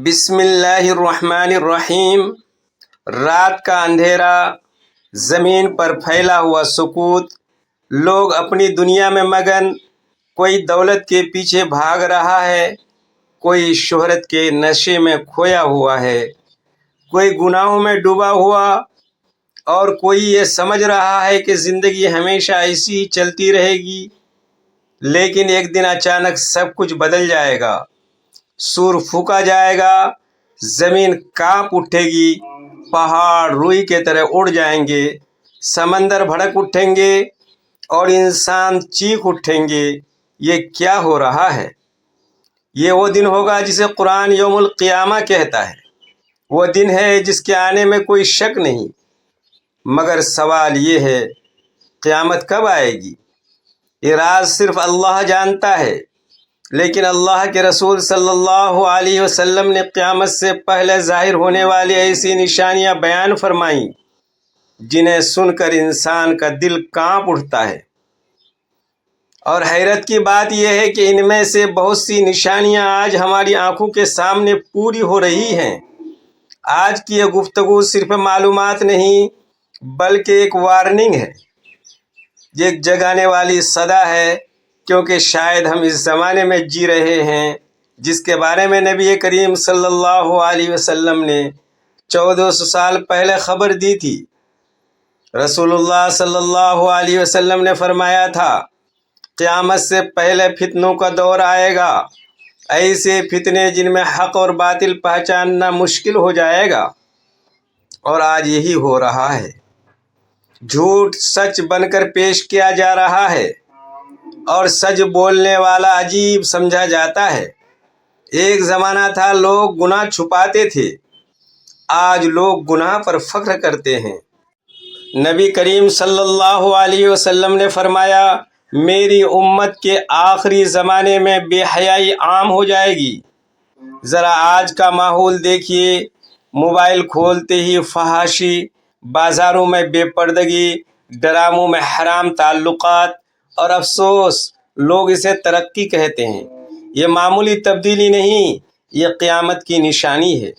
بسم اللہ الرحمن الرحیم۔ رات کا اندھیرا، زمین پر پھیلا ہوا سکوت، لوگ اپنی دنیا میں مگن، کوئی دولت کے پیچھے بھاگ رہا ہے، کوئی شہرت کے نشے میں کھویا ہوا ہے، کوئی گناہوں میں ڈوبا ہوا، اور کوئی یہ سمجھ رہا ہے کہ زندگی ہمیشہ ایسی ہی چلتی رہے گی۔ لیکن ایک دن اچانک سب کچھ بدل جائے گا، سور پھونکا جائے گا، زمین کانپ اٹھے گی، پہاڑ روئی کے طرح اڑ جائیں گے، سمندر بھڑک اٹھیں گے اور انسان چیخ اٹھیں گے، یہ کیا ہو رہا ہے؟ یہ وہ دن ہوگا جسے قرآن یوم القیامہ کہتا ہے۔ وہ دن ہے جس کے آنے میں کوئی شک نہیں، مگر سوال یہ ہے قیامت کب آئے گی؟ یہ راز صرف اللہ جانتا ہے، لیکن اللہ کے رسول صلی اللہ علیہ وسلم نے قیامت سے پہلے ظاہر ہونے والی ایسی نشانیاں بیان فرمائیں جنہیں سن کر انسان کا دل کانپ اٹھتا ہے۔ اور حیرت کی بات یہ ہے کہ ان میں سے بہت سی نشانیاں آج ہماری آنکھوں کے سامنے پوری ہو رہی ہیں۔ آج کی یہ گفتگو صرف معلومات نہیں بلکہ ایک وارننگ ہے، ایک جگانے والی صدا ہے، کیونکہ شاید ہم اس زمانے میں جی رہے ہیں جس کے بارے میں نبی کریم صلی اللہ علیہ وسلم نے 1400 سال پہلے خبر دی تھی۔ رسول اللہ صلی اللہ علیہ وسلم نے فرمایا تھا، قیامت سے پہلے فتنوں کا دور آئے گا، ایسے فتنے جن میں حق اور باطل پہچاننا مشکل ہو جائے گا، اور آج یہی ہو رہا ہے۔ جھوٹ سچ بن کر پیش کیا جا رہا ہے، اور سچ بولنے والا عجیب سمجھا جاتا ہے۔ ایک زمانہ تھا لوگ گناہ چھپاتے تھے، آج لوگ گناہ پر فخر کرتے ہیں۔ نبی کریم صلی اللہ علیہ وسلم نے فرمایا، میری امت کے آخری زمانے میں بے حیائی عام ہو جائے گی۔ ذرا آج کا ماحول دیکھیے، موبائل کھولتے ہی فحاشی، بازاروں میں بے پردگی، ڈراموں میں حرام تعلقات، اور افسوس لوگ اسے ترقی کہتے ہیں۔ یہ معمولی تبدیلی نہیں، یہ قیامت کی نشانی ہے۔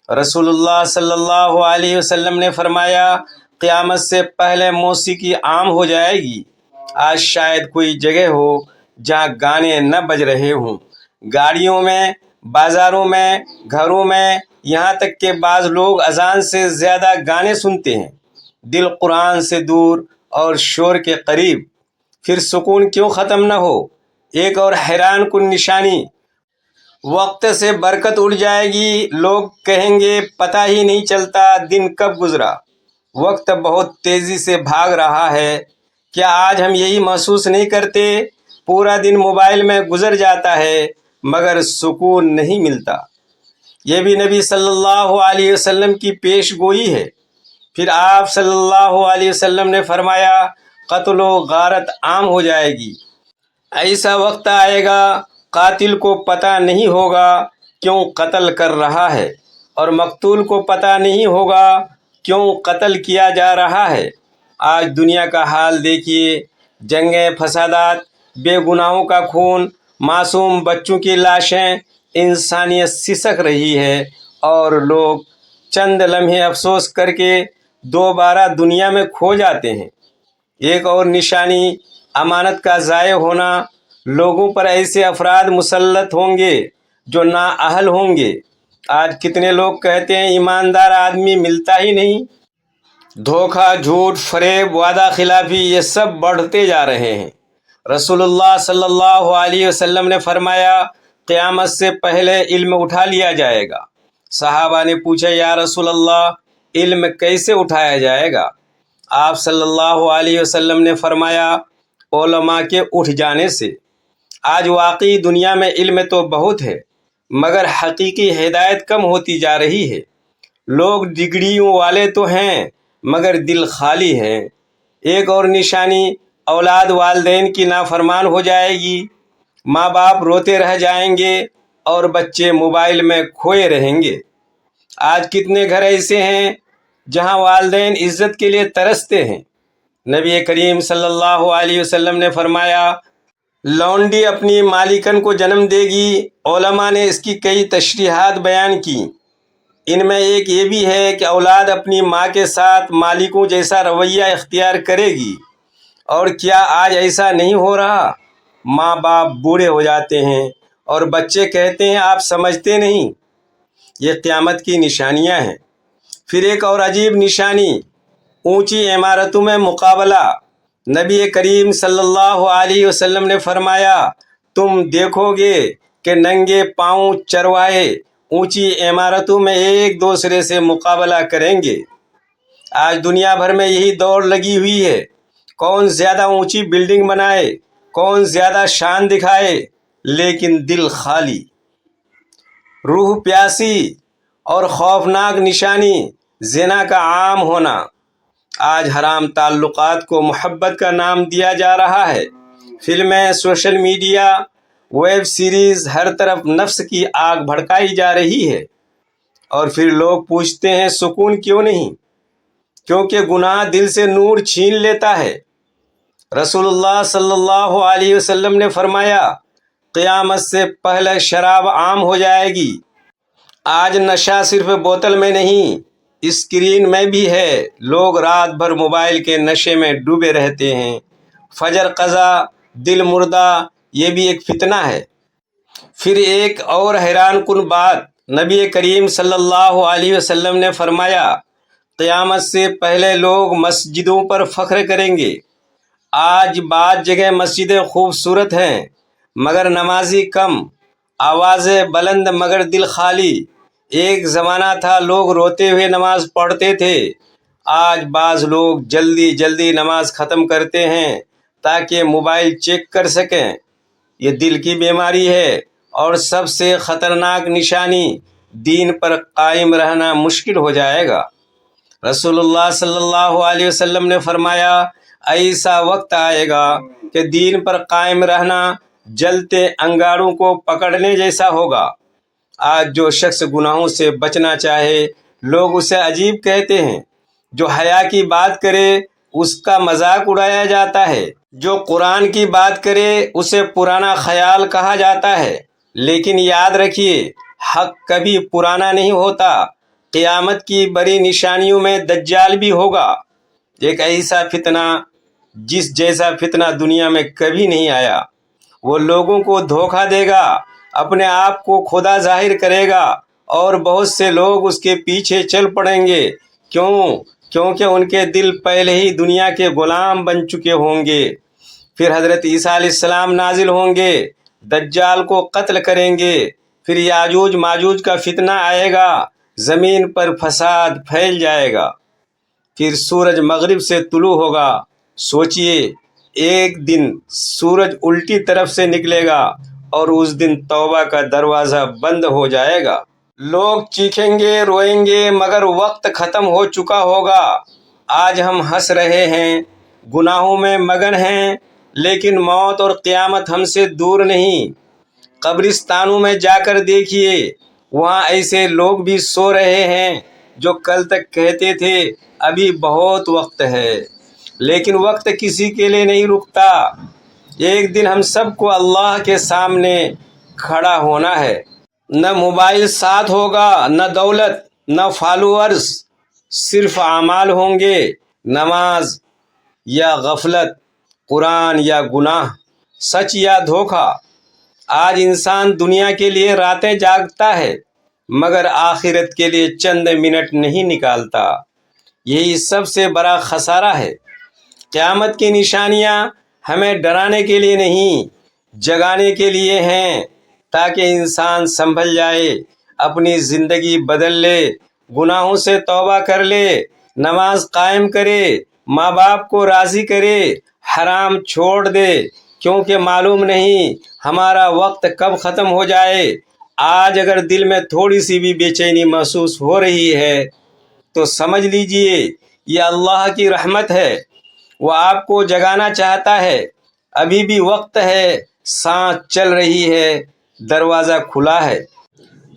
رسول اللہ صلی اللہ علیہ وسلم نے فرمایا، قیامت سے پہلے موسیقی عام ہو جائے گی۔ آج شاید کوئی جگہ ہو جہاں گانے نہ بج رہے ہوں، گاڑیوں میں، بازاروں میں، گھروں میں، یہاں تک کہ بعض لوگ اذان سے زیادہ گانے سنتے ہیں۔ دل قرآن سے دور اور شور کے قریب، پھر سکون کیوں ختم نہ ہو؟ ایک اور حیران کن نشانی، وقت سے برکت اڑ جائے گی۔ لوگ کہیں گے پتہ ہی نہیں چلتا دن کب گزرا، وقت بہت تیزی سے بھاگ رہا ہے۔ کیا آج ہم یہی محسوس نہیں کرتے؟ پورا دن موبائل میں گزر جاتا ہے مگر سکون نہیں ملتا۔ یہ بھی نبی صلی اللہ علیہ وسلم کی پیش گوئی ہے۔ پھر آپ صلی اللہ علیہ وسلم نے فرمایا، قتل و غارت عام ہو جائے گی۔ ایسا وقت آئے گا قاتل کو پتہ نہیں ہوگا کیوں قتل کر رہا ہے، اور مقتول کو پتہ نہیں ہوگا کیوں قتل کیا جا رہا ہے۔ آج دنیا کا حال دیکھیے، جنگیں، فسادات، بے گناہوں کا خون، معصوم بچوں کی لاشیں، انسانیت سسک رہی ہے، اور لوگ چند لمحے افسوس کر کے دوبارہ دنیا میں کھو جاتے ہیں۔ ایک اور نشانی، امانت کا ضائع ہونا۔ لوگوں پر ایسے افراد مسلط ہوں گے جو نااہل ہوں گے۔ آج کتنے لوگ کہتے ہیں ایماندار آدمی ملتا ہی نہیں۔ دھوکہ، جھوٹ، فریب، وعدہ خلافی، یہ سب بڑھتے جا رہے ہیں۔ رسول اللہ صلی اللہ علیہ وسلم نے فرمایا، قیامت سے پہلے علم اٹھا لیا جائے گا۔ صحابہ نے پوچھا، یا رسول اللہ، علم کیسے اٹھایا جائے گا؟ آپ صلی اللہ علیہ وسلم نے فرمایا، علماء کے اٹھ جانے سے۔ آج واقعی دنیا میں علم تو بہت ہے، مگر حقیقی ہدایت کم ہوتی جا رہی ہے۔ لوگ ڈگریوں والے تو ہیں مگر دل خالی ہیں۔ ایک اور نشانی، اولاد والدین کی نافرمان ہو جائے گی۔ ماں باپ روتے رہ جائیں گے اور بچے موبائل میں کھوئے رہیں گے۔ آج کتنے گھر ایسے ہیں جہاں والدین عزت کے لیے ترستے ہیں۔ نبی کریم صلی اللہ علیہ وسلم نے فرمایا، لونڈی اپنی مالکن کو جنم دے گی۔ علماء نے اس کی کئی تشریحات بیان کی۔ ان میں ایک یہ بھی ہے کہ اولاد اپنی ماں کے ساتھ مالکوں جیسا رویہ اختیار کرے گی۔ اور کیا آج ایسا نہیں ہو رہا؟ ماں باپ بوڑھے ہو جاتے ہیں اور بچے کہتے ہیں آپ سمجھتے نہیں۔ یہ قیامت کی نشانیاں ہیں۔ پھر ایک اور عجیب نشانی، اونچی عمارتوں میں مقابلہ۔ نبی کریم صلی اللہ علیہ وسلم نے فرمایا، تم دیکھو گے کہ ننگے پاؤں چرواہے اونچی عمارتوں میں ایک دوسرے سے مقابلہ کریں گے۔ آج دنیا بھر میں یہی دوڑ لگی ہوئی ہے، کون زیادہ اونچی بلڈنگ بنائے، کون زیادہ شان دکھائے، لیکن دل خالی، روح پیاسی۔ اور خوفناک نشانی، زنا کا عام ہونا۔ آج حرام تعلقات کو محبت کا نام دیا جا رہا ہے۔ فلمیں، سوشل میڈیا، ویب سیریز، ہر طرف نفس کی آگ بھڑکائی جا رہی ہے۔ اور پھر لوگ پوچھتے ہیں سکون کیوں نہیں؟ کیونکہ گناہ دل سے نور چھین لیتا ہے۔ رسول اللہ صلی اللہ علیہ وسلم نے فرمایا، قیامت سے پہلے شراب عام ہو جائے گی۔ آج نشہ صرف بوتل میں نہیں، اسکرین میں بھی ہے۔ لوگ رات بھر موبائل کے نشے میں ڈوبے رہتے ہیں۔ فجر قضا، دل مردہ، یہ بھی ایک فتنہ ہے۔ پھر ایک اور حیران کن بات، نبی کریم صلی اللہ علیہ وسلم نے فرمایا، قیامت سے پہلے لوگ مسجدوں پر فخر کریں گے۔ آج بعض جگہ مسجدیں خوبصورت ہیں مگر نمازی کم، آوازیں بلند مگر دل خالی۔ ایک زمانہ تھا لوگ روتے ہوئے نماز پڑھتے تھے، آج بعض لوگ جلدی جلدی نماز ختم کرتے ہیں تاکہ موبائل چیک کر سکیں۔ یہ دل کی بیماری ہے۔ اور سب سے خطرناک نشانی، دین پر قائم رہنا مشکل ہو جائے گا۔ رسول اللہ صلی اللہ علیہ وسلم نے فرمایا، ایسا وقت آئے گا کہ دین پر قائم رہنا جلتے انگاروں کو پکڑنے جیسا ہوگا۔ آج جو شخص گناہوں سے بچنا چاہے، لوگ اسے عجیب کہتے ہیں۔ جو حیا کی بات کرے اس کا مذاق اڑایا جاتا ہے۔ جو قرآن کی بات کرے اسے پرانا خیال کہا جاتا ہے۔ لیکن یاد رکھیے، حق کبھی پرانا نہیں ہوتا۔ قیامت کی بڑی نشانیوں میں دجال بھی ہوگا، ایک ایسا فتنہ جس جیسا فتنہ دنیا میں کبھی نہیں آیا۔ وہ لوگوں کو دھوکہ دے گا، اپنے آپ کو خدا ظاہر کرے گا، اور بہت سے لوگ اس کے پیچھے چل پڑیں گے۔ کیونکہ ان کے دل پہلے ہی دنیا کے غلام بن چکے ہوں گے۔ پھر حضرت عیسیٰ علیہ السلام نازل ہوں گے، دجال کو قتل کریں گے۔ پھر یاجوج ماجوج کا فتنہ آئے گا، زمین پر فساد پھیل جائے گا۔ پھر سورج مغرب سے طلوع ہوگا۔ سوچئے، ایک دن سورج الٹی طرف سے نکلے گا اور اس دن توبہ کا دروازہ بند ہو جائے گا۔ لوگ چیخیں گے، روئیں گے، مگر وقت ختم ہو چکا ہوگا۔ آج ہم ہنس رہے ہیں، گناہوں میں مگن ہیں، لیکن موت اور قیامت ہم سے دور نہیں۔ قبرستانوں میں جا کر دیکھیے، وہاں ایسے لوگ بھی سو رہے ہیں جو کل تک کہتے تھے ابھی بہت وقت ہے، لیکن وقت کسی کے لیے نہیں رکتا۔ ایک دن ہم سب کو اللہ کے سامنے کھڑا ہونا ہے۔ نہ موبائل ساتھ ہوگا، نہ دولت، نہ فالوورز، صرف اعمال ہوں گے۔ نماز یا غفلت، قرآن یا گناہ، سچ یا دھوکہ۔ آج انسان دنیا کے لیے راتیں جاگتا ہے مگر آخرت کے لیے چند منٹ نہیں نکالتا۔ یہی سب سے بڑا خسارہ ہے۔ قیامت کی نشانیاں ہمیں ڈرانے کے لیے نہیں، جگانے کے لیے ہیں، تاکہ انسان سنبھل جائے، اپنی زندگی بدل لے، گناہوں سے توبہ کر لے، نماز قائم کرے، ماں باپ کو راضی کرے، حرام چھوڑ دے، کیونکہ معلوم نہیں ہمارا وقت کب ختم ہو جائے۔ آج اگر دل میں تھوڑی سی بھی بے چینی محسوس ہو رہی ہے تو سمجھ لیجئے یہ اللہ کی رحمت ہے۔ وہ آپ کو جگانا چاہتا ہے۔ ابھی بھی وقت ہے، سانس چل رہی ہے، دروازہ کھلا ہے۔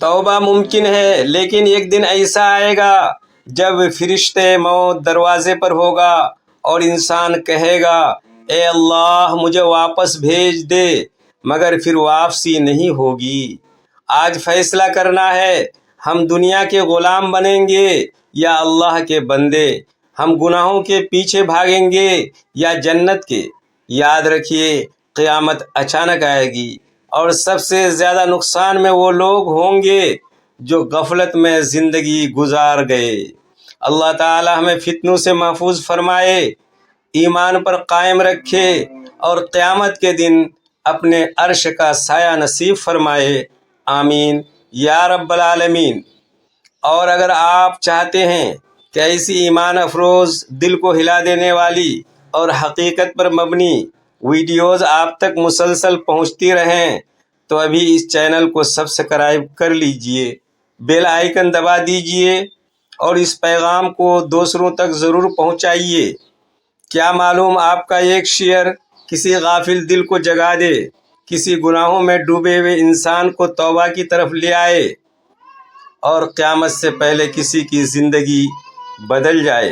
توبہ ممکن ہے، لیکن ایک دن ایسا آئے گا جب فرشتے موت دروازے پر ہوگا اور انسان کہے گا اے اللہ مجھے واپس بھیج دے، مگر پھر واپسی نہیں ہوگی۔ آج فیصلہ کرنا ہے، ہم دنیا کے غلام بنیں گے یا اللہ کے بندے، ہم گناہوں کے پیچھے بھاگیں گے یا جنت کے۔ یاد رکھیے قیامت اچانک آئے گی، اور سب سے زیادہ نقصان میں وہ لوگ ہوں گے جو غفلت میں زندگی گزار گئے۔ اللہ تعالی ہمیں فتنوں سے محفوظ فرمائے، ایمان پر قائم رکھے، اور قیامت کے دن اپنے عرش کا سایہ نصیب فرمائے۔ آمین یا رب العالمین۔ اور اگر آپ چاہتے ہیں کہ ایسی ایمان افروز، دل کو ہلا دینے والی اور حقیقت پر مبنی ویڈیوز آپ تک مسلسل پہنچتی رہیں تو ابھی اس چینل کو سبسکرائب کر لیجئے، بیل آئیکن دبا دیجئے، اور اس پیغام کو دوسروں تک ضرور پہنچائیے۔ کیا معلوم آپ کا ایک شیئر کسی غافل دل کو جگا دے، کسی گناہوں میں ڈوبے ہوئے انسان کو توبہ کی طرف لے آئے، اور قیامت سے پہلے کسی کی زندگی بدل جائے۔